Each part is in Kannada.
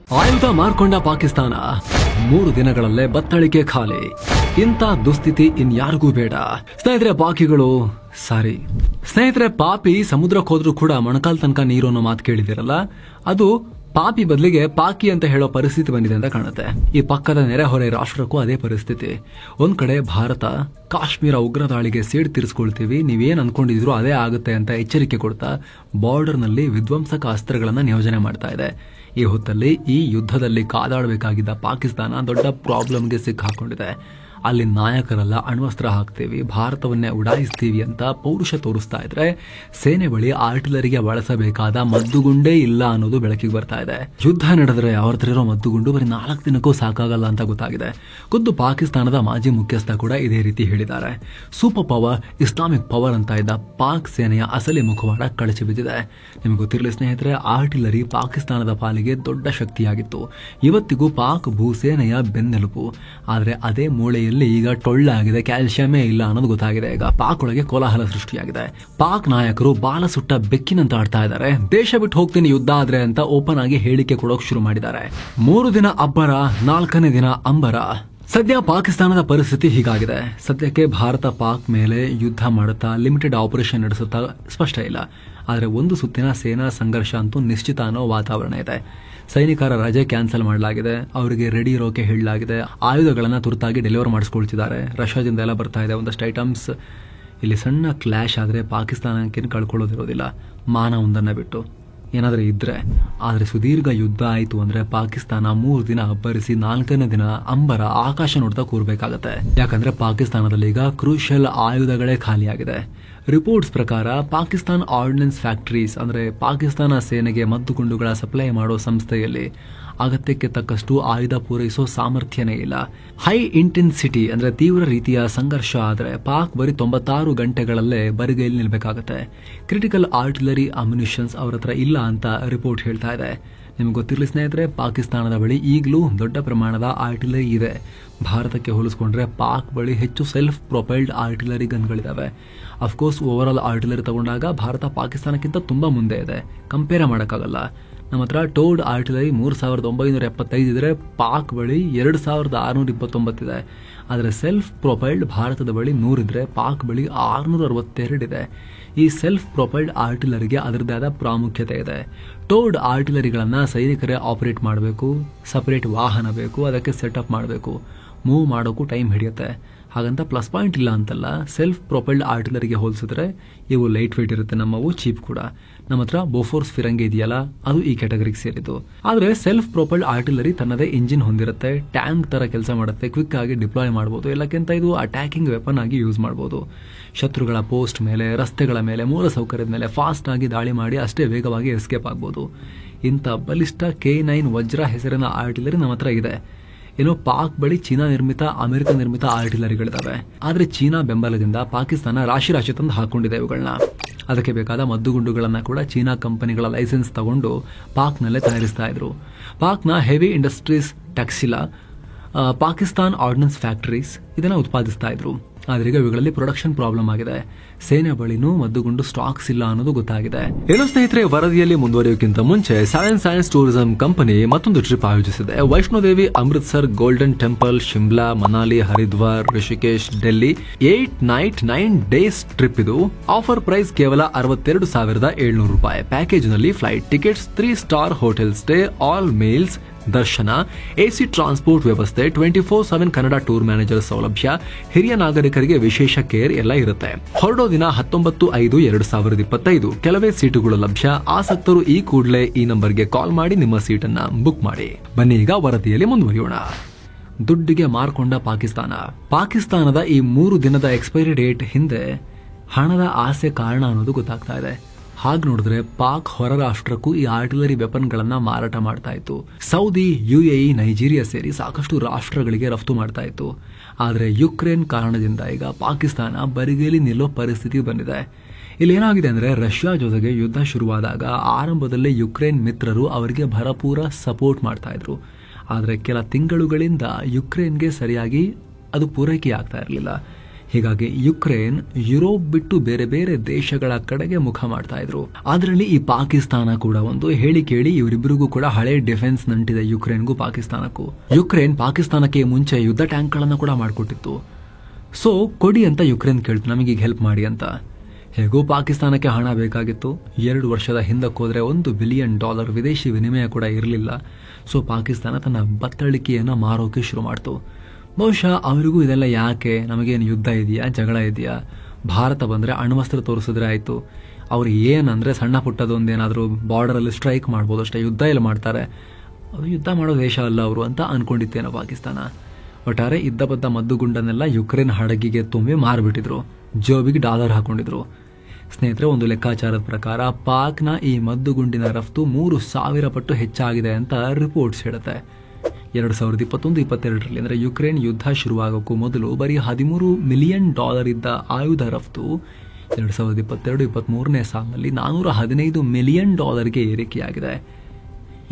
ಆಯುಧ ಮಾರ್ಕೊಂಡ ಪಾಕಿಸ್ತಾನ 3 ದಿನಗಳಲ್ಲೇ ಬತ್ತಳಿಕೆ ಖಾಲಿ. ಇಂಥ ದುಸ್ಥಿತಿ ಇನ್ಯಾರಿಗೂ ಬೇಡ ಸ್ನೇಹಿತರೆ. ಪಾಪಿ ಸಮುದ್ರಕ್ಕೆ ಹೋದ್ರೂ ಕೂಡ ಮೊಣಕಾಲ್ ತನಕ ನೀರು ಅನ್ನೋ ಮಾತು ಕೇಳಿದಿರಲ್ಲ, ಅದು ಪಾಪಿ ಬದಲಿಗೆ ಪಾಕಿ ಅಂತ ಹೇಳೋ ಪರಿಸ್ಥಿತಿ ಬಂದಿದೆ ಅಂತ ಕಾಣುತ್ತೆ. ಈ ಪಕ್ಕದ ನೆರೆಹೊರೆ ರಾಷ್ಟ್ರಕ್ಕೂ ಅದೇ ಪರಿಸ್ಥಿತಿ. ಒಂದ್ ಕಡೆ ಭಾರತ ಕಾಶ್ಮೀರ ಉಗ್ರ ದಾಳಿಗೆ ಸೇಡ್ ತೀರಿಸ್ಕೊಳ್ತೀವಿ, ನೀವೇನ್ ಅನ್ಕೊಂಡಿದ್ರು ಅದೇ ಆಗುತ್ತೆ ಅಂತ ಎಚ್ಚರಿಕೆ ಕೊಡ್ತಾ ಬಾರ್ಡರ್ ನಲ್ಲಿ ವಿಧ್ವಂಸಕ ಅಸ್ತ್ರಗಳನ್ನ ನಿಯೋಜನೆ ಮಾಡ್ತಾ ಇದೆ. ಈ ಹೊತ್ತಲ್ಲಿ ಈ ಯುದ್ಧದಲ್ಲಿ ಕಾದಾಡಬೇಕಾಗಿದ್ದ ಪಾಕಿಸ್ತಾನ ದೊಡ್ಡ ಪ್ರಾಬ್ಲಮ್ಗೆ ಸಿಕ್ಕಾಕೊಂಡಿದೆ. ಅಲ್ಲಿ ನಾಯಕರೆಲ್ಲ ಅಣ್ವಸ್ತ್ರ ಹಾಕ್ತೀವಿ, ಭಾರತವನ್ನೇ ಉಡಾಯಿಸ್ತೀವಿ ಅಂತ ಪೌರುಷ ತೋರಿಸ್ತಾ ಇದ್ರೆ ಸೇನೆ ಬಳಿ ಆರ್ಟಿಲರಿಗೆ ಬಳಸಬೇಕಾದ ಮದ್ದುಗುಂಡೇ ಇಲ್ಲ ಅನ್ನೋದು ಬೆಳಕಿಗೆ ಬರ್ತಾ ಇದೆ. ಯುದ್ಧ ನಡೆದ್ರೆ ಅವ್ರದ್ರಿರೋ ಮದ್ದುಗುಂಡು ಬರೀ 4 ದಿನಕ್ಕೂ ಸಾಕಾಗಲ್ಲ ಅಂತ ಗೊತ್ತಾಗಿದೆ. ಖುದ್ದು ಪಾಕಿಸ್ತಾನದ ಮಾಜಿ ಮುಖ್ಯಸ್ಥ ಕೂಡ ಇದೇ ರೀತಿ ಹೇಳಿದ್ದಾರೆ. ಸೂಪರ್ ಪವರ್, ಇಸ್ಲಾಮಿಕ್ ಪವರ್ ಅಂತ ಇದ್ದ ಪಾಕ್ ಸೇನೆಯ ಅಸಲಿ ಮುಖವಾಡ ಕಳಚಿ ಬಿದ್ದಿದೆ. ನಿಮಗೆ ಗೊತ್ತಿರಲಿ ಸ್ನೇಹಿತರೆ, ಆರ್ಟಿಲರಿ ಪಾಕಿಸ್ತಾನದ ಪಾಲಿಗೆ ದೊಡ್ಡ ಶಕ್ತಿಯಾಗಿತ್ತು. ಇವತ್ತಿಗೂ ಪಾಕ್ ಭೂಸೇನೆಯ ಬೆನ್ನೆಲುಬು. ಆದ್ರೆ ಅದೇ ಮೂಳೆಯಲ್ಲಿ ಈಗ ಟೊಳ್ಳಾಗಿದೆ, ಕ್ಯಾಲ್ಸಿಯಮೇ ಇಲ್ಲ ಅನ್ನೋದು ಗೊತ್ತಾಗಿದೆ. ಈಗ ಪಾಕ್ ಒಳಗೆ ಕೋಲಾಹಲ ಸೃಷ್ಟಿಯಾಗಿದೆ. ಪಾಕ್ ನಾಯಕರು ಬಾಲ ಸುಟ್ಟ ಬೆಕ್ಕಿನಂತ ಆಡ್ತಾ ಇದ್ದಾರೆ. ದೇಶ ಬಿಟ್ಟು ಹೋಗ್ತೀನಿ ಯುದ್ಧ ಆದ್ರೆ ಅಂತ ಓಪನ್ ಆಗಿ ಹೇಳಿಕೆ ಕೊಡೋಕ್ ಶುರು ಮಾಡಿದ್ದಾರೆ. 3 ದಿನ ಅಬ್ಬರ, 4ನೇ ದಿನ ಅಂಬರ. ಸದ್ಯ ಪಾಕಿಸ್ತಾನದ ಪರಿಸ್ಥಿತಿ ಹೀಗಾಗಿದೆ. ಸದ್ಯಕ್ಕೆ ಭಾರತ ಪಾಕ್ ಮೇಲೆ ಯುದ್ಧ ಮಾಡುತ್ತಾ ಲಿಮಿಟೆಡ್ ಆಪರೇಷನ್ ನಡೆಸುತ್ತಾ ಸ್ಪಷ್ಟ ಇಲ್ಲ. ಆದರೆ ಒಂದು ಸುತ್ತಿನ ಸೇನಾ ಸಂಘರ್ಷ ಅಂತೂ ನಿಶ್ಚಿತ ಅನ್ನೋ ವಾತಾವರಣ ಇದೆ. ಸೈನಿಕರ ರಜೆ ಕ್ಯಾನ್ಸಲ್ ಮಾಡಲಾಗಿದೆ, ಅವರಿಗೆ ರೆಡಿ ಇರೋಕೆ ಹೇಳಲಾಗಿದೆ. ಆಯುಧಗಳನ್ನ ತುರ್ತಾಗಿ ಡೆಲಿವರ್ ಮಾಡಿಸ್ಕೊಳ್ತಿದ್ದಾರೆ. ರಷ್ಯಾದಿಂದ ಎಲ್ಲ ಬರ್ತಾ ಇದೆ ಒಂದಷ್ಟು ಐಟಮ್ಸ್. ಇಲ್ಲಿ ಸಣ್ಣ ಕ್ಲಾಶ್ ಆದ್ರೆ ಪಾಕಿಸ್ತಾನಕ್ಕೆ ಕಳ್ಕೊಳ್ಳೋದಿರೋದಿಲ್ಲ, ಮಾನ ಒಂದನ್ನ ಬಿಟ್ಟು ಏನಾದ್ರೂ ಇದ್ರೆ. ಆದ್ರೆ ಸುದೀರ್ಘ ಯುದ್ಧ ಆಯ್ತು ಅಂದ್ರೆ ಪಾಕಿಸ್ತಾನ 3 ದಿನ ಅಬ್ಬರಿಸಿ 4ನೇ ದಿನ ಅಂಬರ ಆಕಾಶ ನೋಡ್ತಾ ಕೂರ್ಬೇಕಾಗತ್ತೆ. ಯಾಕಂದ್ರೆ ಪಾಕಿಸ್ತಾನದಲ್ಲಿ ಈಗ ಕ್ರೂಷಿಯಲ್ ಆಯುಧಗಳೇ ಖಾಲಿಯಾಗಿದೆ. ರಿಪೋರ್ಟ್ಸ್ ಪ್ರಕಾರ ಪಾಕಿಸ್ತಾನ್ ಆರ್ಡಿನೆನ್ಸ್ ಫ್ಯಾಕ್ಟರೀಸ್ ಅಂದ್ರೆ ಪಾಕಿಸ್ತಾನ ಸೇನೆಗೆ ಮದ್ದುಗುಂಡುಗಳ ಸಪ್ಲೈ ಮಾಡೋ ಸಂಸ್ಥೆಯಲ್ಲಿ ಅಗತ್ಯಕ್ಕೆ ತಕ್ಕಷ್ಟು ಆಯುಧ ಪೂರೈಸೋ ಸಾಮರ್ಥ್ಯನೇ ಇಲ್ಲ. ಹೈ ಇಂಟೆನ್ಸಿಟಿ ಅಂದ್ರೆ ತೀವ್ರ ರೀತಿಯ ಸಂಘರ್ಷ ಆದ್ರೆ ಪಾಕ್ ಬರೀ 96 ಗಂಟೆಗಳಲ್ಲೇ ಬರಿಗೈಲಿ ನಿಲ್ಬೇಕಾಗತ್ತೆ. ಕ್ರಿಟಿಕಲ್ ಆರ್ಟಿಲರಿ ಅಮ್ಯುನಿಷನ್ಸ್ ಅವ್ರ ಹತ್ರ ಇಲ್ಲ ಅಂತ ರಿಪೋರ್ಟ್ ಹೇಳ್ತಾ ಇದೆ. ನಿಮ್ಗೆ ಗೊತ್ತಿರಲಿ ಸ್ನೇಹಿತರೆ, ಪಾಕಿಸ್ತಾನದ ಬಳಿ ಈಗಲೂ ದೊಡ್ಡ ಪ್ರಮಾಣದ ಆರ್ಟಿಲರಿ ಇದೆ. ಭಾರತಕ್ಕೆ ಹೋಲಿಸ್ಕೊಂಡ್ರೆ ಪಾಕ್ ಬಳಿ ಹೆಚ್ಚು ಸೆಲ್ಫ್ ಪ್ರೊಪೈಲ್ಡ್ ಆರ್ಟಿಲರಿ ಗನ್ಗಳಿದಾವೆ. ಅಫ್ಕೋರ್ಸ್ ಓವರ್ ಆಲ್ ಆರ್ಟಿಲರಿ ತಗೊಂಡಾಗ ಭಾರತ ಪಾಕಿಸ್ತಾನಕ್ಕಿಂತ ತುಂಬಾ ಮುಂದೆ ಇದೆ, ಕಂಪೇರ್ ಮಾಡೋಕ್ಕಾಗಲ್ಲ. ನಮ್ಮ ಹತ್ರ ಟೋಡ್ ಆರ್ಟಿಲರಿ 3975 ಇದ್ರೆ ಪಾಕ್ ಬಳಿ 2629 ಇದೆ. ಆದರೆ ಸೆಲ್ಫ್ ಪ್ರೊಪೈಲ್ಡ್ ಭಾರತದ ಬಳಿ 100 ಇದ್ರೆ ಪಾಕ್ ಬಳಿ 662 ಇದೆ. ಈ ಸೆಲ್ಫ್ ಪ್ರೊಪೈಲ್ಡ್ ಆರ್ಟಿಲರಿಗೆ ಅದರದೇ ಆದ ಪ್ರಾಮುಖ್ಯತೆ ಇದೆ. ಟೋಡ್ ಆರ್ಟಿಲರಿಗಳನ್ನ ಸೈನಿಕರೇ ಆಪರೇಟ್ ಮಾಡಬೇಕು, ಸಪರೇಟ್ ವಾಹನ ಬೇಕು, ಅದಕ್ಕೆ ಸೆಟಪ್ ಮಾಡಬೇಕು, ಮೂವ್ ಮಾಡೋಕ್ಕೂ ಟೈಮ್ ಹಿಡಿಯುತ್ತೆ. ಹಾಗಂತ ಪ್ಲಸ್ ಪಾಯಿಂಟ್ ಇಲ್ಲ ಅಂತಲ್ಲ. ಸೆಲ್ಫ್ ಪ್ರೊಪೈಲ್ಡ್ ಆರ್ಟಿಲರಿಗೆ ಹೋಲಿಸಿದ್ರೆ ಇವು ಲೈಟ್ ವೇಟ್ ಇರುತ್ತೆ, ನಮ್ಮವು ಚೀಪ್ ಕೂಡ. ನಮ್ಮ ಹತ್ರ ಬೋಫೋರ್ಸ್ ಫಿರಂಗಿ ಇದೆಯಲ್ಲ, ಅದು ಈ ಕ್ಯಾಟಗರಿಗೆ ಸೇರಿದ್ದು. ಆದ್ರೆ ಸೆಲ್ಫ್ ಪ್ರೊಪೈಲ್ಡ್ ಆರ್ಟಿಲರಿ ತನ್ನದೇ ಇಂಜಿನ್ ಹೊಂದಿರುತ್ತೆ, ಟ್ಯಾಂಕ್ ತರ ಕೆಲಸ ಮಾಡುತ್ತೆ, ಕ್ವಿಕ್ ಆಗಿ ಡಿಪ್ಲಾಯ್ ಮಾಡಬಹುದು. ಎಲ್ಲಕ್ಕಿಂತ ಇದು ಅಟ್ಯಾಕಿಂಗ್ ವೆಪನ್ ಆಗಿ ಯೂಸ್ ಮಾಡಬಹುದು. ಶತ್ರುಗಳ ಪೋಸ್ಟ್ ಮೇಲೆ, ರಸ್ತೆಗಳ ಮೇಲೆ, ಮೂಲ ಸೌಕರ್ಯದ ಮೇಲೆ ಫಾಸ್ಟ್ ಆಗಿ ದಾಳಿ ಮಾಡಿ ಅಷ್ಟೇ ವೇಗವಾಗಿ ಎಸ್ಕೇಪ್ ಆಗಬಹುದು. ಇಂಥ ಬಲಿಷ್ಠ K9 ವಜ್ರ ಹೆಸರಿನ ಆರ್ಟಿಲರಿ ನಮ್ಮ ಹತ್ರ ಇದೆ. ಏನೋ ಪಾಕ್ ಬಳಿ ಚೀನಾ ನಿರ್ಮಿತ, ಅಮೆರಿಕ ನಿರ್ಮಿತ ಆರ್ಟಿಲರಿಗಳಿದಾವೆ. ಆದ್ರೆ ಚೀನಾ ಬೆಂಬಲದಿಂದ ಪಾಕಿಸ್ತಾನ ರಾಶಿ ತಂದು ಹಾಕೊಂಡಿದೆ ಇವುಗಳನ್ನ. ಅದಕ್ಕೆ ಬೇಕಾದ ಮದ್ದುಗುಂಡುಗಳನ್ನ ಕೂಡ ಚೀನಾ ಕಂಪನಿಗಳ ಲೈಸೆನ್ಸ್ ತಗೊಂಡು ಪಾಕ್ನಲ್ಲೇ ತಯಾರಿಸ್ತಾ ಇದ್ರು. ಪಾಕ್ನ heavy industries Taxila, Pakistan ordnance factories ಇದನ್ನ ಉತ್ಪಾದಿಸ್ತಾ ಇದ್ರು. ಆದ್ರೆ ಈಗ ಇವುಗಳಲ್ಲಿ ಪ್ರೊಡಕ್ಷನ್ ಪ್ರಾಬ್ಲಮ್ ಆಗಿದೆ. ಸೇನೆ ಬಳಿನೂ ಮದ್ದುಗುಂಡು ಸ್ಟಾಕ್ಸ್ ಇಲ್ಲ ಅನ್ನೋದು ಗೊತ್ತಾಗಿದೆ. ಏನೋ ಸ್ನೇಹಿತರೆ, ವರದಿಯಲ್ಲಿ ಮುಂದುವರಿಯೋಕ್ಕಿಂತ ಮುಂಚೆ ಸೈಲೆನ್ಸ್ ಸೈನ್ಸ್ ಟೂರಿಸಂ ಕಂಪನಿ ಮತ್ತೊಂದು ಟ್ರಿಪ್ ಆಯೋಜಿಸಿದೆ. Vaishno Devi, Amritsar, Golden Temple, Shimla, Manali, Haridwar, Rishikesh, Delhi 8 night 9 days trip. ಇದು ಆಫರ್ ಪ್ರೈಸ್ ಕೇವಲ 62,700 ರೂಪಾಯಿ. ಪ್ಯಾಕೇಜ್ ನಲ್ಲಿ flight tickets, 3 star hotel stay, all meals, ದರ್ಶನ, ಎಸಿ ಟ್ರಾನ್ಸ್ಪೋರ್ಟ್ ವ್ಯವಸ್ಥೆ, 24/7 ಕನ್ನಡ ಟೂರ್ ಮ್ಯಾನೇಜರ್ ಸೌಲಭ್ಯ, ಹಿರಿಯ ನಾಗರಿಕರಿಗೆ ವಿಶೇಷ ಕೇರ್ ಎಲ್ಲ ಇರುತ್ತೆ. ಹೊರಡೋ ದಿನ 19/5/2025. ಕೆಲವೇ ಸೀಟುಗಳು ಲಭ್ಯ. ಆಸಕ್ತರು ಈ ಕೂಡಲೇ ಈ ನಂಬರ್ಗೆ ಕಾಲ್ ಮಾಡಿ ನಿಮ್ಮ ಸೀಟನ್ನ ಬುಕ್ ಮಾಡಿ. ಬನ್ನಿ ಈಗ ವರದಿಯಲ್ಲಿ ಮುಂದುವರಿಯೋಣ. ದುಡ್ಡಿಗೆ ಮಾರ್ಕೊಂಡ ಪಾಕಿಸ್ತಾನದ ಈ 3 ದಿನದ ಎಕ್ಸ್ಪೈರಿ ಡೇಟ್ ಹಿಂದೆ ಹಣದ ಆಸೆ ಕಾರಣ ಅನ್ನೋದು ಗೊತ್ತಾಗ್ತಾ ಇದೆ. ಹಾಗೆ ನೋಡಿದ್ರೆ ಪಾಕ್ ಹೊರ ರಾಷ್ಟ್ರಕ್ಕೂ ಈ ಆರ್ಟಿಲರಿ ವೆಪನ್ಗಳನ್ನ ಮಾರಾಟ ಮಾಡ್ತಾ ಇತ್ತು. ಸೌದಿ, UAE, ನೈಜೀರಿಯಾ ಸೇರಿ ಸಾಕಷ್ಟು ರಾಷ್ಟ್ರಗಳಿಗೆ ರಫ್ತು ಮಾಡ್ತಾ ಇತ್ತು. ಆದ್ರೆ ಯುಕ್ರೇನ್ ಕಾರಣದಿಂದ ಈಗ ಪಾಕಿಸ್ತಾನ ಬರಿಗೈಲಿ ನಿಲ್ಲೋ ಪರಿಸ್ಥಿತಿ ಬಂದಿದೆ. ಇಲ್ಲೇನಾಗಿದೆ ಅಂದ್ರೆ, ರಷ್ಯಾ ಜೊತೆಗೆ ಯುದ್ಧ ಶುರುವಾದಾಗ ಆರಂಭದಲ್ಲೇ ಯುಕ್ರೇನ್ ಮಿತ್ರರು ಅವರಿಗೆ ಭರಪೂರ ಸಪೋರ್ಟ್ ಮಾಡ್ತಾ ಇದ್ರು. ಆದ್ರೆ ಕೆಲ ತಿಂಗಳುಗಳಿಂದ ಯುಕ್ರೇನ್ಗೆ ಸರಿಯಾಗಿ ಅದು ಪೂರೈಕೆ ಆಗ್ತಾ ಇರಲಿಲ್ಲ. ಹೀಗಾಗಿ ಯುಕ್ರೇನ್ ಯುರೋಪ್ ಬಿಟ್ಟು ಬೇರೆ ಬೇರೆ ದೇಶಗಳ ಕಡೆಗೆ ಮುಖ ಮಾಡ್ತಾ ಇದ್ರು. ಅದರಲ್ಲಿ ಈ ಪಾಕಿಸ್ತಾನ ಕೂಡ ಒಂದು. ಹೇಳಿ ಕೇಳಿ ಇವರಿಬ್ಬರಿಗೂ ಕೂಡ ಹಳೆ ಡಿಫೆನ್ಸ್ ನಂಟಿದೆ, ಯುಕ್ರೇನ್ಗೂ ಪಾಕಿಸ್ತಾನಕ್ಕೂ. ಯುಕ್ರೇನ್ ಪಾಕಿಸ್ತಾನಕ್ಕೆ ಮುಂಚೆ ಯುದ್ಧ ಟ್ಯಾಂಕ್ಗಳನ್ನು ಕೂಡ ಮಾಡಿಕೊಟ್ಟಿತ್ತು. ಸೊ ಕೊಡಿ ಅಂತ ಯುಕ್ರೇನ್ ಕೇಳ್ತು, ನಮಗೀಗ ಹೆಲ್ಪ್ ಮಾಡಿ ಅಂತ. ಹೇಗೂ ಪಾಕಿಸ್ತಾನಕ್ಕೆ ಹಣ ಬೇಕಾಗಿತ್ತು. 2 ವರ್ಷದ ಹಿಂದಕ್ಕೆ ಹೋದ್ರೆ $1 ಬಿಲಿಯನ್ ವಿದೇಶಿ ವಿನಿಮಯ ಕೂಡ ಇರಲಿಲ್ಲ. ಸೊ ಪಾಕಿಸ್ತಾನ ತನ್ನ ಬತ್ತಳಿಕೆಯನ್ನು ಮಾರೋಕೆ ಶುರು ಮಾಡ್ತು. ಬಹುಶಃ ಅವರಿಗೂ ಇದೆಲ್ಲ ಯಾಕೆ, ನಮಗೇನು ಯುದ್ಧ ಇದೆಯಾ, ಜಗಳ ಇದೆಯಾ, ಭಾರತ ಬಂದರೆ ಅಣ್ವಸ್ತ್ರ ತೋರಿಸಿದ್ರೆ ಆಯಿತು, ಅವ್ರು ಏನಂದರೆ ಸಣ್ಣ ಪುಟ್ಟದೊಂದೇನಾದರೂ ಬಾರ್ಡರಲ್ಲಿ ಸ್ಟ್ರೈಕ್ ಮಾಡ್ಬೋದು ಅಷ್ಟೇ, ಯುದ್ಧ ಎಲ್ಲ ಮಾಡ್ತಾರೆ, ಅದು ಯುದ್ಧ ಮಾಡೋ ದೇಶ ಅಲ್ಲ ಅವರು ಅಂತ ಅನ್ಕೊಂಡಿತ್ತೇನೋ ಪಾಕಿಸ್ತಾನ. ಒಟ್ಟಾರೆ ಇದ್ದಬದ್ದ ಮದ್ದುಗುಂಡನ್ನೆಲ್ಲ ಯುಕ್ರೇನ್ ಹಡಗಿಗೆ ತುಂಬಿ ಮಾರ್ಬಿಟ್ಟಿದ್ರು, ಜೋಬಿಗೆ ಡಾಲರ್ ಹಾಕೊಂಡಿದ್ರು. ಸ್ನೇಹಿತರೆ, ಒಂದು ಲೆಕ್ಕಾಚಾರದ ಪ್ರಕಾರ ಪಾಕ್ನ ಈ ಮದ್ದುಗುಂಡಿನ ರಫ್ತು 3000 ಪಟ್ಟು ಹೆಚ್ಚಾಗಿದೆ ಅಂತ ರಿಪೋರ್ಟ್ಸ್ ಹೇಳುತ್ತೆ. 2021-22ರಲ್ಲಿ ಅಂದರೆ ಯುಕ್ರೇನ್ ಯುದ್ಧ ಶುರುವಾಗೋಕ್ಕೂ ಮೊದಲು ಬರೀ $13 ಮಿಲಿಯನ್ ಇದ್ದ ಆಯುಧ ರಫ್ತು 2022-23ನೇ ಸಾಲಿನಲ್ಲಿ $415 ಮಿಲಿಯನ್ ಏರಿಕೆಯಾಗಿದೆ.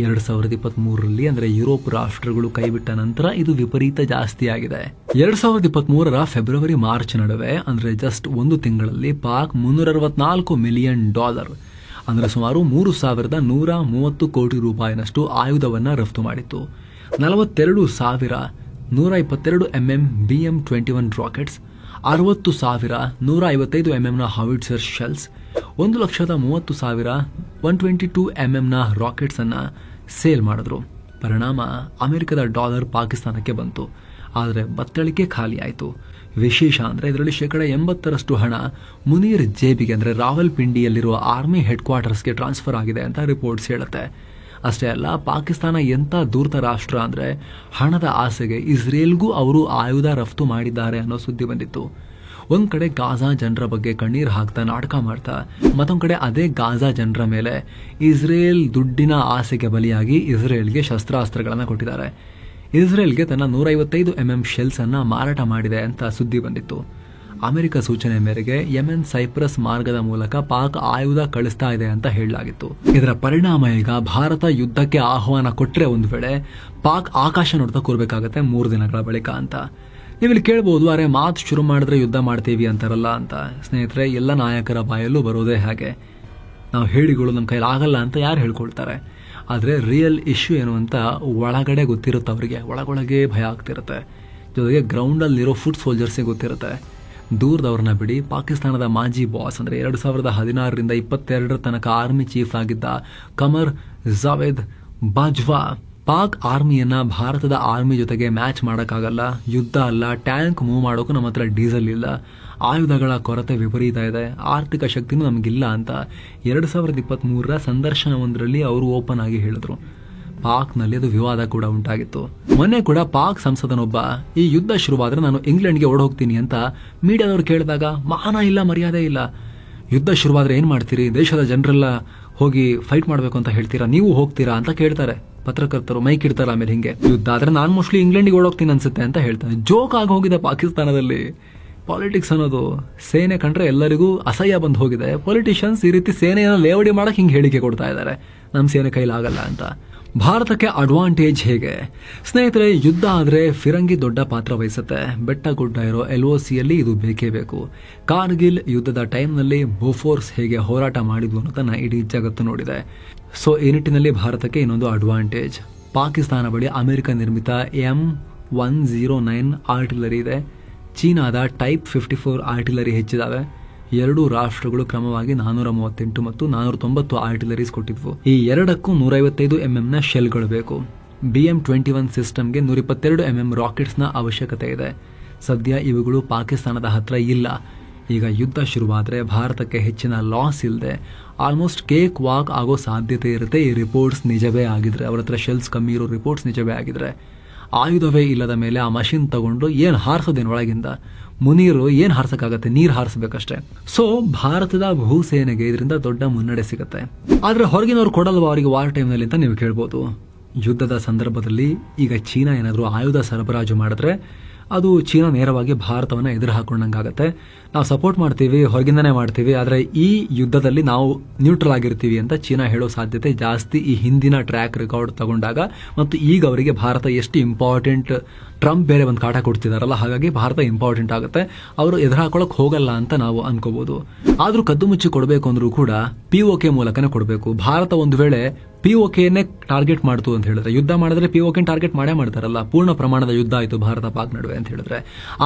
2023ರಲ್ಲಿ ಅಂದರೆ ಯುರೋಪ್ ರಾಷ್ಟ್ರಗಳು ಕೈಬಿಟ್ಟ ನಂತರ ಇದು ವಿಪರೀತ ಜಾಸ್ತಿ ಆಗಿದೆ. 2023ರ ಫೆಬ್ರವರಿ ಮಾರ್ಚ್ ನಡುವೆ ಅಂದರೆ ಜಸ್ಟ್ 1 ತಿಂಗಳಲ್ಲಿ ಪಾಕ್ $364 ಮಿಲಿಯನ್ ಅಂದರೆ ಸುಮಾರು 3130 ಕೋಟಿ ರೂಪಾಯಿನಷ್ಟು ಆಯುಧವನ್ನ ರಫ್ತು ಮಾಡಿತ್ತು. 42,122 BM-21 rockets, 60,155 mm howitzer shells, 1,30,122 mm rockets ಅನ್ನ ಸೇಲ್ ಮಾಡಿದ್ರು. ಪರಿಣಾಮ ಅಮೆರಿಕದ ಡಾಲರ್ ಪಾಕಿಸ್ತಾನಕ್ಕೆ ಬಂತು. ಆದರೆ ಬತ್ತಳಿಕೆ ಖಾಲಿ ಆಯಿತು. ವಿಶೇಷ ಅಂದರೆ ಇದರಲ್ಲಿ 80% ಹಣ ಮುನೀರ್ ಜೇಬಿಗೆ ಅಂದರೆ ರಾವಲ್ಪಿಂಡಿಯಲ್ಲಿರುವ ಆರ್ಮಿ ಹೆಡ್ ಕ್ವಾರ್ಟರ್ಸ್ಗೆ ಟ್ರಾನ್ಸ್ಫರ್ ಆಗಿದೆ ಅಂತ ರಿಪೋರ್ಟ್ಸ್ ಹೇಳುತ್ತೆ. ಅಷ್ಟೇ ಅಲ್ಲ, ಪಾಕಿಸ್ತಾನ ಎಂಥ ಧೂರ್ತ ರಾಷ್ಟ್ರ ಅಂದರೆ ಹಣದ ಆಸೆಗೆ ಇಸ್ರೇಲ್ಗೂ ಅವರು ಆಯುಧ ರಫ್ತು ಮಾಡಿದ್ದಾರೆ ಅನ್ನೋ ಸುದ್ದಿ ಬಂದಿತ್ತು. ಒಂದ್ ಕಡೆ ಗಾಜಾ ಜನರ ಬಗ್ಗೆ ಕಣ್ಣೀರು ಹಾಕ್ತಾ ನಾಟಕ ಮಾಡ್ತಾ, ಮತ್ತೊಂದ್ ಕಡೆ ಅದೇ ಗಾಜಾ ಜನರ ಮೇಲೆ ಇಸ್ರೇಲ್ ದುಡ್ಡಿನ ಆಸೆಗೆ ಬಲಿಯಾಗಿ ಇಸ್ರೇಲ್ಗೆ ಶಸ್ತ್ರಾಸ್ತ್ರಗಳನ್ನು ಕೊಟ್ಟಿದ್ದಾರೆ. ಇಸ್ರೇಲ್ಗೆ ತನ್ನ 155 mm ಶೆಲ್ಸ್ ಅನ್ನ ಮಾರಾಟ ಮಾಡಿದೆ ಅಂತ ಸುದ್ದಿ ಬಂದಿತ್ತು. ಅಮೆರಿಕ ಸೂಚನೆ ಮೇರೆಗೆ ಯೆಮೆನ್ ಸೈಪ್ರಸ್ ಮಾರ್ಗದ ಮೂಲಕ ಪಾಕ್ ಆಯುಧ ಕಳಿಸ್ತಾ ಇದೆ ಅಂತ ಹೇಳಲಾಗಿತ್ತು. ಇದರ ಪರಿಣಾಮ ಈಗ ಭಾರತ ಯುದ್ಧಕ್ಕೆ ಆಹ್ವಾನ ಕೊಟ್ಟರೆ ಒಂದು ವೇಳೆ ಪಾಕ್ ಆಕಾಶ ನೋಡ್ತಾ ಕೂರ್ಬೇಕಾಗತ್ತೆ 3 ದಿನಗಳ ಬಳಿಕ ಅಂತ. ನೀವಿಲ್ಲಿ ಕೇಳಬಹುದು, ಅರೆ ಮಾತು ಶುರು ಮಾಡಿದ್ರೆ ಯುದ್ಧ ಮಾಡ್ತೀವಿ ಅಂತಾರಲ್ಲ ಅಂತ. ಸ್ನೇಹಿತರೆ, ಎಲ್ಲ ನಾಯಕರ ಬಾಯಲ್ಲೂ ಬರೋದೇ ಹಾಗೆ, ನಾವು ಹೇಳಿಗಳು ನಮ್ಮ ಕೈಲಿ ಆಗಲ್ಲ ಅಂತ ಯಾರು ಹೇಳ್ಕೊಳ್ತಾರೆ. ಆದರೆ ರಿಯಲ್ ಇಶ್ಯೂ ಏನು ಅಂತ ಒಳಗಡೆ ಗೊತ್ತಿರುತ್ತೆ ಅವರಿಗೆ, ಒಳಗೊಳಗೆ ಭಯ ಆಗ್ತಿರುತ್ತೆ. ಜೊತೆಗೆ ಗ್ರೌಂಡಲ್ಲಿರೋ ಫುಟ್ ಸೋಲ್ಜರ್ಸಿಗೆ ಗೊತ್ತಿರುತ್ತೆ. ದೂರದವ್ರನ್ನ ಬಿಡಿ, ಪಾಕಿಸ್ತಾನದ ಮಾಜಿ ಬಾಸ್ ಅಂದರೆ 2016ರಿಂದ 22 ತನಕ ಆರ್ಮಿ ಚೀಫ್ ಆಗಿದ್ದ ಕಮರ್ ಜಾವೇದ್ ಬಾಜ್ವಾ ಪಾಕ್ ಆರ್ಮಿಯನ್ನ ಭಾರತದ ಆರ್ಮಿ ಜೊತೆಗೆ ಮ್ಯಾಚ್ ಮಾಡೋಕ್ಕಾಗಲ್ಲ, ಯುದ್ಧ ಅಲ್ಲ, ಟ್ಯಾಂಕ್ ಮೂವ್ ಮಾಡೋಕ್ಕೂ ನಮ್ಮ ಹತ್ರ ಡೀಸೆಲ್ ಇಲ್ಲ, ಆಯುಧಗಳ ಕೊರತೆ ವಿಪರೀತ ಇದೆ, ಆರ್ಥಿಕ ಶಕ್ತಿನೂ ನಮಗಿಲ್ಲ ಅಂತ 2023ರ ಸಂದರ್ಶನವೊಂದರಲ್ಲಿ ಅವರು ಓಪನ್ ಆಗಿ ಹೇಳಿದ್ರು. ಪಾಕ್ನಲ್ಲಿ ಅದು ವಿವಾದ ಕೂಡ ಉಂಟಾಗಿತ್ತು. ಮೊನ್ನೆ ಕೂಡ ಪಾಕ್ ಸಂಸದನೊಬ್ಬ ಈ ಯುದ್ಧ ಶುರುವಾದ್ರೆ ನಾನು ಇಂಗ್ಲೆಂಡ್ಗೆ ಓಡ್ ಹೋಗ್ತೀನಿ ಅಂತ ಮೀಡಿಯಾದವ್ರು ಕೇಳಿದಾಗ ಮಾನ ಇಲ್ಲ, ಮರ್ಯಾದೆ ಇಲ್ಲ, ಯುದ್ಧ ಶುರುವಾದ್ರೆ ಏನ್ ಮಾಡ್ತೀರಿ, ದೇಶದ ಜನರೆಲ್ಲ ಹೋಗಿ ಫೈಟ್ ಮಾಡಬೇಕು ಅಂತ ಹೇಳ್ತೀರಾ, ನೀವು ಹೋಗ್ತೀರಾ ಅಂತ ಕೇಳ್ತಾರೆ ಪತ್ರಕರ್ತರು. ಮೈಕ್ ಇಡ್ತಾರೆ. ಆಮೇಲೆ ಹಿಂಗೆ ಯುದ್ಧ ಆದ್ರೆ ನಾನು ಮೋಸ್ಟ್ಲಿ ಇಂಗ್ಲೆಂಡ್ಗೆ ಓಡೋಗ್ತೀನಿ ಅನ್ಸುತ್ತೆ ಅಂತ ಹೇಳ್ತಾರೆ. ಜೋಕ್ ಆಗಿ ಹೋಗಿದೆ ಪಾಕಿಸ್ತಾನದಲ್ಲಿ. ಪಾಲಿಟಿಕ್ಸ್ ಅನ್ನೋದು ಸೇನೆ ಕಂಡ್ರೆ ಎಲ್ಲರಿಗೂ ಅಸಹ್ಯ ಬಂದು ಹೋಗಿದೆ. ಪೊಲಿಟಿಷಿಯನ್ಸ್ ಈ ರೀತಿ ಸೇನೆಯನ್ನು ಲೇವಡಿ ಮಾಡಕ್ ಹಿಂಗೆ ಹೇಳಿಕೆ ಕೊಡ್ತಾ ಇದ್ದಾರೆ, ನಮ್ಮ ಸೇನೆ ಕೈಲಾಗಲ್ಲ ಅಂತ. ಭಾರತಕ್ಕೆ ಅಡ್ವಾಂಟೇಜ್ ಹೇಗೆ? ಸ್ನೇಹಿತರೆ, ಯುದ್ಧ ಆದರೆ ಫಿರಂಗಿ ದೊಡ್ಡ ಪಾತ್ರ ವಹಿಸುತ್ತೆ. ಬೆಟ್ಟ ಗುಡ್ಡ ಇರೋ LOCಯಲ್ಲಿ ಇದು ಬೇಕೇ ಬೇಕು. ಕಾರ್ಗಿಲ್ ಯುದ್ಧದ ಟೈಮ್ನಲ್ಲಿ ಬೋಫೋರ್ಸ್ ಹೇಗೆ ಹೋರಾಟ ಮಾಡಿದ್ವು ಅನ್ನೋದನ್ನ ಇಡೀ ಜಗತ್ತು ನೋಡಿದೆ. ಸೊ ಈ ನಿಟ್ಟಿನಲ್ಲಿ ಭಾರತಕ್ಕೆ ಇನ್ನೊಂದು ಅಡ್ವಾಂಟೇಜ್. ಪಾಕಿಸ್ತಾನ ಬಳಿ ಅಮೆರಿಕ ನಿರ್ಮಿತ M109 ಆರ್ಟಿಲರಿ ಇದೆ. ಚೀನಾದ ಟೈಪ್ 54 ಆರ್ಟಿಲರಿ ಹೆಚ್ಚಿದಾವೆ. 2 ರಾಷ್ಟ್ರಗಳು ಕ್ರಮವಾಗಿ 438 ಮತ್ತು 490 ಆರ್ಟಿಲರೀಸ್ ಕೊಟ್ಟಿದ್ವು. ಈ ಎರಡಕ್ಕೂ 155 mm ಶೆಲ್ಗಳು ಬೇಕು. BM-21 ಸಿಸ್ಟಮ್ಗೆ 122 mm ರಾಕೆಟ್ಸ್ನ ಅವಶ್ಯಕತೆ ಇದೆ. ಸದ್ಯ ಇವುಗಳು ಪಾಕಿಸ್ತಾನದ ಹತ್ರ ಇಲ್ಲ. ಈಗ ಯುದ್ಧ ಶುರುವಾದ್ರೆ ಭಾರತಕ್ಕೆ ಹೆಚ್ಚಿನ ಲಾಸ್ ಇಲ್ಲದೆ ಆಲ್ಮೋಸ್ಟ್ ಕೇಕ್ ವಾಕ್ ಆಗೋ ಸಾಧ್ಯತೆ ಇರುತ್ತೆ. ಈ ರಿಪೋರ್ಟ್ಸ್ ನಿಜವೇ ಆಗಿದ್ರೆ, ಅವರ ಹತ್ರ ಶೆಲ್ಸ್ ಕಮ್ಮಿ ಇರೋ ರಿಪೋರ್ಟ್ಸ್ ನಿಜವೇ ಆಗಿದ್ರೆ. ಆಯುಧವೇ ಇಲ್ಲದ ಮೇಲೆ ಆ ಮಷಿನ್ ತಗೊಂಡು ಏನ್ ಹಾರಿಸೋದೇನು ಒಳಗಿಂದ? ಮುನೀರು ಏನ್ ಹಾರಿಸಕ್ಕಾಗತ್ತೆ, ನೀರು ಹಾರಿಸಬೇಕಷ್ಟೇ. ಸೊ ಭಾರತದ ಭೂಸೇನೆಗೆ ಇದರಿಂದ ದೊಡ್ಡ ಮುನ್ನಡೆ ಸಿಗುತ್ತೆ. ಆದ್ರೆ ಹೊರಗಿನವ್ರು ಕೊಡಲ್ವಾ ಅವರಿಗೆ ವಾರ್ ಟೈಮ್ನಲ್ಲಿ ಅಂತ ನೀವು ಕೇಳ್ಬೋದು. ಯುದ್ಧದ ಸಂದರ್ಭದಲ್ಲಿ ಈಗ ಚೀನಾ ಏನಾದರೂ ಆಯುಧ ಸರಬರಾಜು ಮಾಡಿದ್ರೆ ಅದು ಚೀನಾ ನೇರವಾಗಿ ಭಾರತವನ್ನ ಎದುರು ಹಾಕೊಂಡಂಗಾಗತ್ತೆ. ನಾವು ಸಪೋರ್ಟ್ ಮಾಡ್ತೀವಿ, ಹೊರಗಿಂದನೇ ಮಾಡ್ತೀವಿ, ಆದರೆ ಈ ಯುದ್ಧದಲ್ಲಿ ನಾವು ನ್ಯೂಟ್ರಲ್ ಆಗಿರ್ತೀವಿ ಅಂತ ಚೀನಾ ಹೇಳೋ ಸಾಧ್ಯತೆ ಜಾಸ್ತಿ ಈ ಹಿಂದಿನ ಟ್ರ್ಯಾಕ್ ರೆಕಾರ್ಡ್ ತಗೊಂಡಾಗ. ಮತ್ತು ಈಗ ಅವರಿಗೆ ಭಾರತ ಎಷ್ಟು ಇಂಪಾರ್ಟೆಂಟ್, ಟ್ರಂಪ್ ಬೇರೆ ಒಂದು ಕಾಟ ಕೊಡ್ತಿದಾರಲ್ಲ, ಹಾಗಾಗಿ ಭಾರತ ಇಂಪಾರ್ಟೆಂಟ್ ಆಗುತ್ತೆ. ಅವರು ಎದುರು ಹಾಕೊಳಕ್ ಹೋಗಲ್ಲ ಅಂತ ನಾವು ಅನ್ಕೋಬಹುದು. ಆದ್ರೂ ಕದ್ದು ಮುಚ್ಚಿ ಕೊಡಬೇಕು ಅಂದ್ರೂ ಕೂಡ POK ಮೂಲಕನೇ ಕೊಡಬೇಕು. ಭಾರತ ಒಂದು ವೇಳೆ POKನೇ ಟಾರ್ಗೆಟ್ ಮಾಡ್ತು ಅಂತ ಹೇಳಿದ್ರೆ, ಯುದ್ಧ ಮಾಡಿದ್ರೆ POK ಟಾರ್ಗೆಟ್ ಮಾಡೇ ಮಾಡ್ತಾರಲ್ಲ, ಪೂರ್ಣ ಪ್ರಮಾಣದ ಯುದ್ಧ ಆಯಿತು ಭಾರತ ಪಾಕ್ ನಡುವೆ ಅಂತ ಹೇಳಿದ್ರೆ,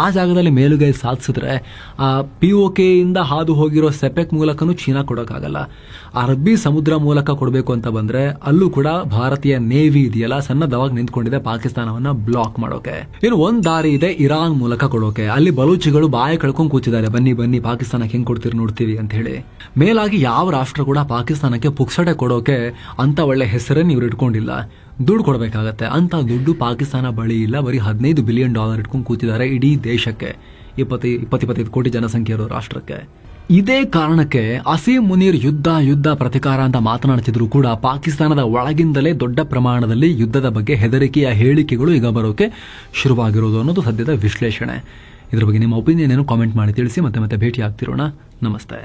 ಆ ಜಾಗದಲ್ಲಿ ಮೇಲುಗೈ ಸಾಧಿಸಿದ್ರೆ ಆ POK ಇಂದ ಹಾದು ಹೋಗಿರೋ ಸೆಪೆಕ್ ಮೂಲಕನೂ ಚೀನಾ ಕೊಡೋಕ್ಕಾಗಲ್ಲ. ಅರಬ್ಬಿ ಸಮುದ್ರ ಮೂಲಕ ಕೊಡಬೇಕು ಅಂತ ಬಂದ್ರೆ ಅಲ್ಲೂ ಕೂಡ ಭಾರತೀಯ ನೇವಿ ಇದೆಯಲ್ಲ, ಸಣ್ಣದವಾಗಿ ನಿಂತ್ಕೊಂಡಿದೆ ಪಾಕಿಸ್ತಾನವನ್ನ ಬ್ಲಾಕ್ ಮಾಡೋಕೆ. ಇನ್ನು ಒಂದ್ ದಾರಿ ಇದೆ ಇರಾನ್ ಮೂಲಕ ಕೊಡೋಕೆ. ಅಲ್ಲಿ ಬಲೂಚಿಗಳು ಬಾಯಿ ಕಳ್ಕೊಂಡ್ ಕೂತಿದ್ದಾರೆ, ಬನ್ನಿ ಬನ್ನಿ ಪಾಕಿಸ್ತಾನಕ್ಕೆ ಹೆಂಗ್ ಕೊಡ್ತೀರಿ ನೋಡ್ತೀವಿ ಅಂತ ಹೇಳಿ. ಮೇಲಾಗಿ ಯಾವ ರಾಷ್ಟ್ರ ಕೂಡ ಪಾಕಿಸ್ತಾನಕ್ಕೆ ಪುಕ್ಸಟೆ ಕೊಡೋಕೆ ಅಂತ ಒಳ್ಳೆ ಹೆಸರನ್ನು ಇವ್ರು ಇಟ್ಕೊಂಡಿಲ್ಲ. ದುಡ್ಡು ಕೊಡಬೇಕಾಗತ್ತೆ. ಅಂತ ದುಡ್ಡು ಪಾಕಿಸ್ತಾನ ಬಳಿ ಇಲ್ಲ. ಬರೀ $15 ಬಿಲಿಯನ್ ಇಟ್ಕೊಂಡು ಕೂತಿದ್ದಾರೆ ಇಡೀ ದೇಶಕ್ಕೆ, 25 ಕೋಟಿ ಜನಸಂಖ್ಯೆ ಇರೋ ರಾಷ್ಟ್ರಕ್ಕೆ. ಇದೇ ಕಾರಣಕ್ಕೆ ಅಸೀಂ ಮುನೀರ್ ಯುದ್ಧ ಪ್ರತಿಕಾರ ಅಂತ ಮಾತನಾಡ್ತಿದ್ರು ಕೂಡ ಪಾಕಿಸ್ತಾನದ ಒಳಗಿಂದಲೇ ದೊಡ್ಡ ಪ್ರಮಾಣದಲ್ಲಿ ಯುದ್ಧದ ಬಗ್ಗೆ ಹೆದರಿಕೆಯ ಹೇಳಿಕೆಗಳು ಈಗ ಬರೋಕೆ ಶುರುವಾಗಿರೋದು ಅನ್ನೋದು ಸದ್ಯದ ವಿಶ್ಲೇಷಣೆ. ಇದ್ರ ಬಗ್ಗೆ ನಿಮ್ಮ ಒಪಿನಿಯನ್ ಏನು ಕಾಮೆಂಟ್ ಮಾಡಿ ತಿಳಿಸಿ. ಮತ್ತೆ ಭೇಟಿ ಆಗ್ತಿರೋಣ. ನಮಸ್ತೆ.